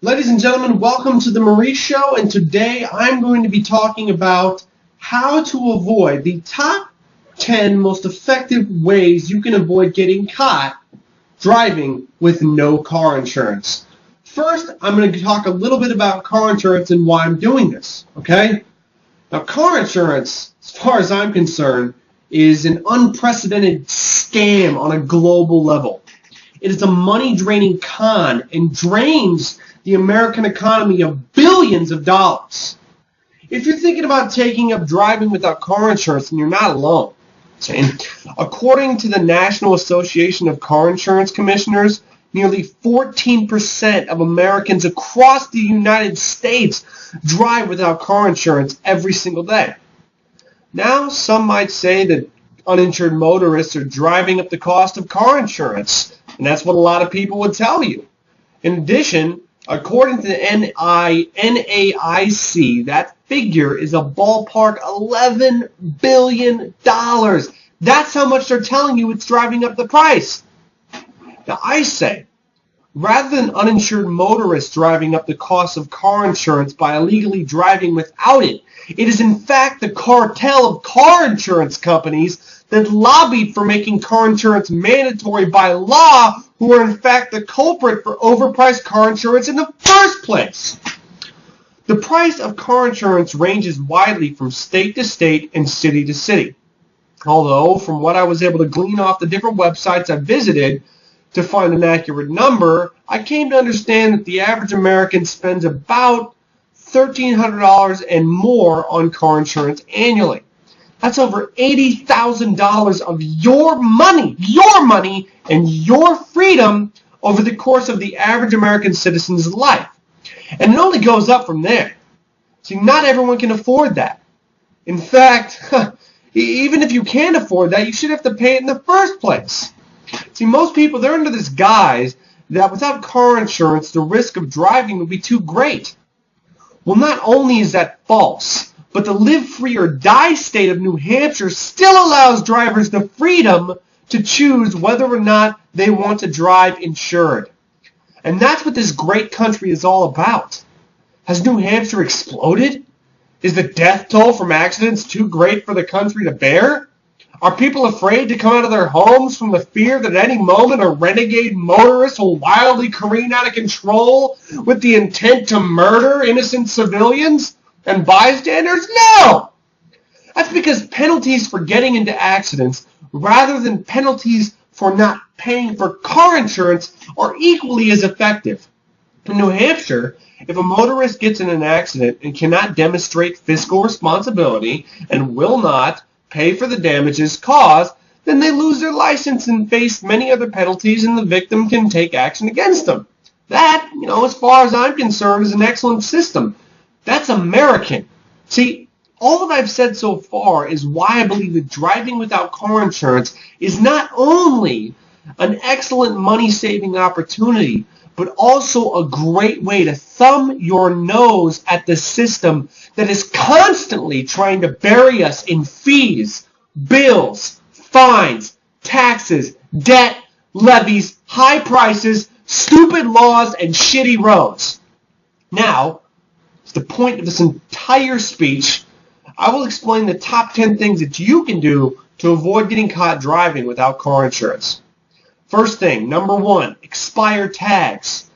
Ladies and gentlemen, welcome to the Maurice Show, and today I'm going to be talking about how to avoid the top 10 most effective ways you can avoid getting caught driving with no car insurance. First, I'm going to talk a little bit about car insurance and why I'm doing this, okay? Now, car insurance, as far as I'm concerned, is an unprecedented scam on a global level. It is a money-draining con and drains the American economy of billions of dollars. If you're thinking about taking up driving without car insurance, then you're not alone. According to the National Association of Car Insurance Commissioners, nearly 14% of Americans across the United States drive without car insurance every single day. Now, some might say that uninsured motorists are driving up the cost of car insurance, and that's what a lot of people would tell you. In addition, according to the NAIC, that figure is a ballpark $11 billion. That's how much they're telling you it's driving up the price. Now, I say, rather than uninsured motorists driving up the cost of car insurance by illegally driving without it, it is in fact the cartel of car insurance companies that lobbied for making car insurance mandatory by law who are in fact the culprit for overpriced car insurance in the first place. The price of car insurance ranges widely from state to state and city to city. Although, from what I was able to glean off the different websites I visited to find an accurate number, I came to understand that the average American spends about $1,300 and more on car insurance annually. That's over $80,000 of your money and your freedom over the course of the average American citizen's life. And it only goes up from there. See, not everyone can afford that. In fact, even if you can afford that, you should have to pay it in the first place. See, most people, they're under this guise that without car insurance, the risk of driving would be too great. Well, not only is that false, but the live free or die state of New Hampshire still allows drivers the freedom to choose whether or not they want to drive insured. And that's what this great country is all about. Has New Hampshire exploded? Is the death toll from accidents too great for the country to bear? Are people afraid to come out of their homes from the fear that at any moment a renegade motorist will wildly careen out of control with the intent to murder innocent civilians and bystanders? No! That's because penalties for getting into accidents, rather than penalties for not paying for car insurance, are equally as effective. In New Hampshire, if a motorist gets in an accident and cannot demonstrate fiscal responsibility and will not pay for the damages caused, then they lose their license and face many other penalties, and the victim can take action against them. That, as far as I'm concerned, is an excellent system. That's American. See, all that I've said so far is why I believe that driving without car insurance is not only an excellent money-saving opportunity, but also a great way to thumb your nose at the system that is constantly trying to bury us in fees, bills, fines, taxes, debt, levies, high prices, stupid laws, and shitty roads. Now, to the point of this entire speech, I will explain the top 10 things that you can do to avoid getting caught driving without car insurance. First thing, number 1, expired tags.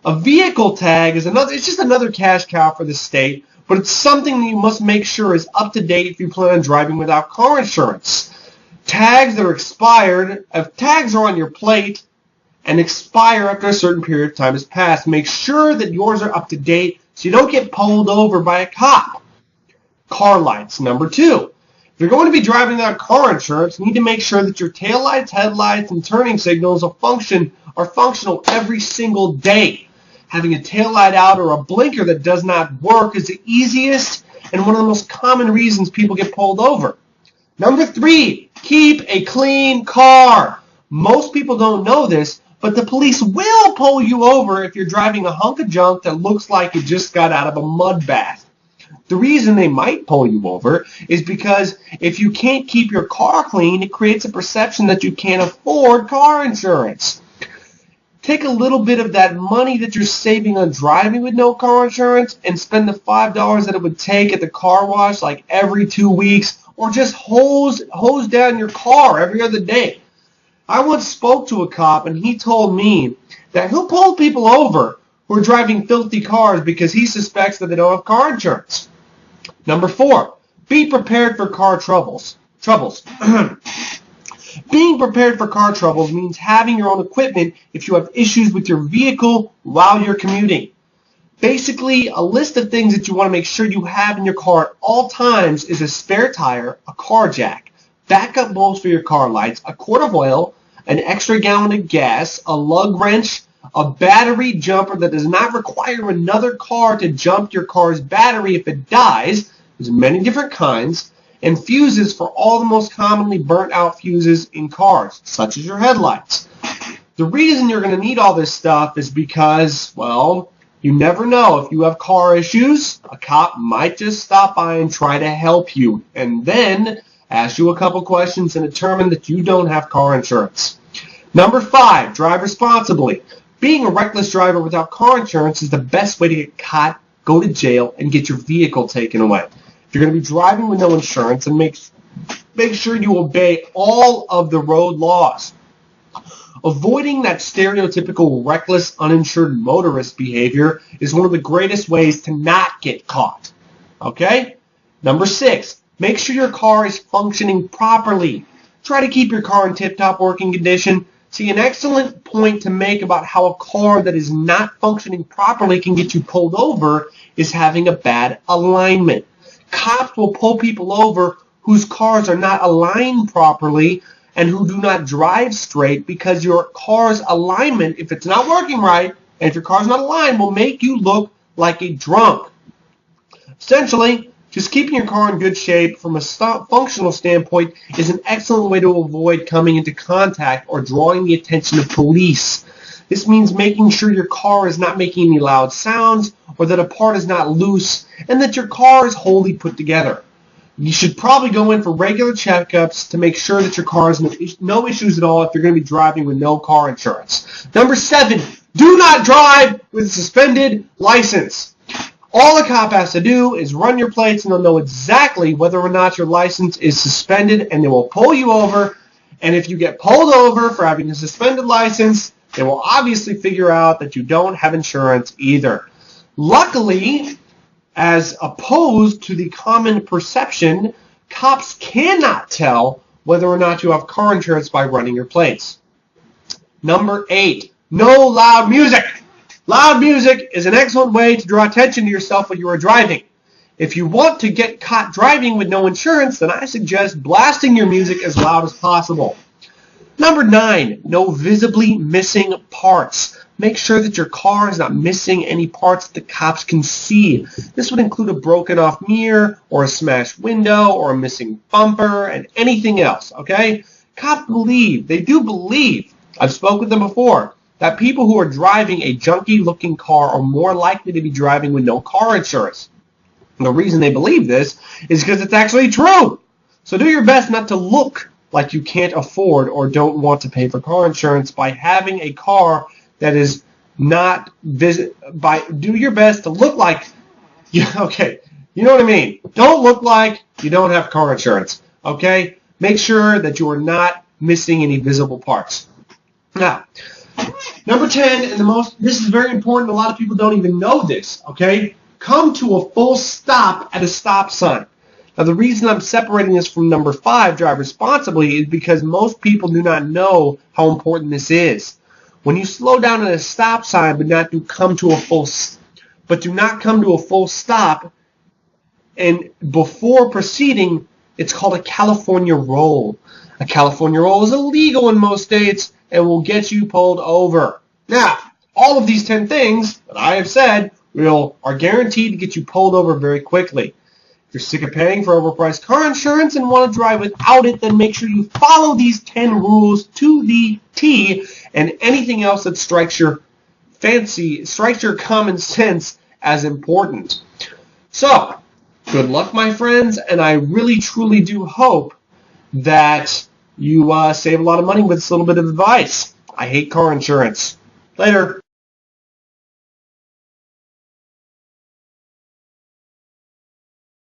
A vehicle tag is it's just another cash cow for the state, but it's something that you must make sure is up to date if you plan on driving without car insurance. Tags that are expired, if tags are on your plate and expire after a certain period of time has passed, make sure that yours are up to date so you don't get pulled over by a cop. Car lights, number 2. If you're going to be driving without car insurance, you need to make sure that your taillights, headlights, and turning signals are functional every single day. Having a taillight out or a blinker that does not work is the easiest and one of the most common reasons people get pulled over. Number 3, keep a clean car. Most people don't know this, but the police will pull you over if you're driving a hunk of junk that looks like it just got out of a mud bath. The reason they might pull you over is because if you can't keep your car clean, it creates a perception that you can't afford car insurance. take a little bit of that money that you're saving on driving with no car insurance and spend the $5 that it would take at the car wash like every 2 weeks, or just hose down your car every other day. I once spoke to a cop and he told me that he'll pull people over who are driving filthy cars because he suspects that they don't have car insurance. Number 4, be prepared for car troubles. Being prepared for car troubles means having your own equipment if you have issues with your vehicle while you're commuting. Basically, a list of things that you want to make sure you have in your car at all times is a spare tire, a car jack, backup bulbs for your car lights, a quart of oil, an extra gallon of gas, a lug wrench, a battery jumper that does not require another car to jump your car's battery if it dies. There's many different kinds. And fuses for all the most commonly burnt out fuses in cars, such as your headlights. The reason you're going to need all this stuff is because, well, you never know. If you have car issues, a cop might just stop by and try to help you, and then ask you a couple questions and determine that you don't have car insurance. Number 5, drive responsibly. Being a reckless driver without car insurance is the best way to get caught, go to jail, and get your vehicle taken away. If you're going to be driving with no insurance, and make sure you obey all of the road laws. Avoiding that stereotypical reckless, uninsured motorist behavior is one of the greatest ways to not get caught. Okay? Number 6, make sure your car is functioning properly. Try to keep your car in tip-top working condition. See, an excellent point to make about how a car that is not functioning properly can get you pulled over is having a bad alignment. Cops will pull people over whose cars are not aligned properly and who do not drive straight because your car's alignment, if it's not working right, and if your car's not aligned, will make you look like a drunk. Essentially, just keeping your car in good shape from a functional standpoint is an excellent way to avoid coming into contact or drawing the attention of police. This means making sure your car is not making any loud sounds, or that a part is not loose, and that your car is wholly put together. You should probably go in for regular checkups to make sure that your car has no issues at all if you're going to be driving with no car insurance. Number 7, do not drive with a suspended license. All a cop has to do is run your plates and they'll know exactly whether or not your license is suspended, and they will pull you over. And if you get pulled over for having a suspended license, they will obviously figure out that you don't have insurance either. Luckily, as opposed to the common perception, cops cannot tell whether or not you have car insurance by running your plates. Number 8, no loud music. Loud music is an excellent way to draw attention to yourself when you are driving. If you want to get caught driving with no insurance, then I suggest blasting your music as loud as possible. Number 9, no visibly missing parts. Make sure that your car is not missing any parts that the cops can see. This would include a broken off mirror or a smashed window or a missing bumper and anything else, okay? Cops they do believe, I've spoken with them before, that people who are driving a junky looking car are more likely to be driving with no car insurance. And the reason they believe this is because it's actually true. So do your best not to look like you can't afford or don't want to pay for car insurance by having a car that is not do your best to look like you know what I mean. Don't look like you don't have car insurance. Okay? Make sure that you are not missing any visible parts. Now, number 10, and this is very important. A lot of people don't even know this, okay? Come to a full stop at a stop sign. Now, the reason I'm separating this from number 5, drive responsibly, is because most people do not know how important this is. When you slow down at a stop sign but do not come to a full stop, and before proceeding, it's called a California roll. A California roll is illegal in most states and will get you pulled over. Now, all of these 10 things that I have said are guaranteed to get you pulled over very quickly. If you're sick of paying for overpriced car insurance and want to drive without it, then make sure you follow these 10 rules to the T, and anything else that strikes your common sense as important. So, good luck, my friends, and I really, truly do hope that you save a lot of money with this little bit of advice. I hate car insurance. Later.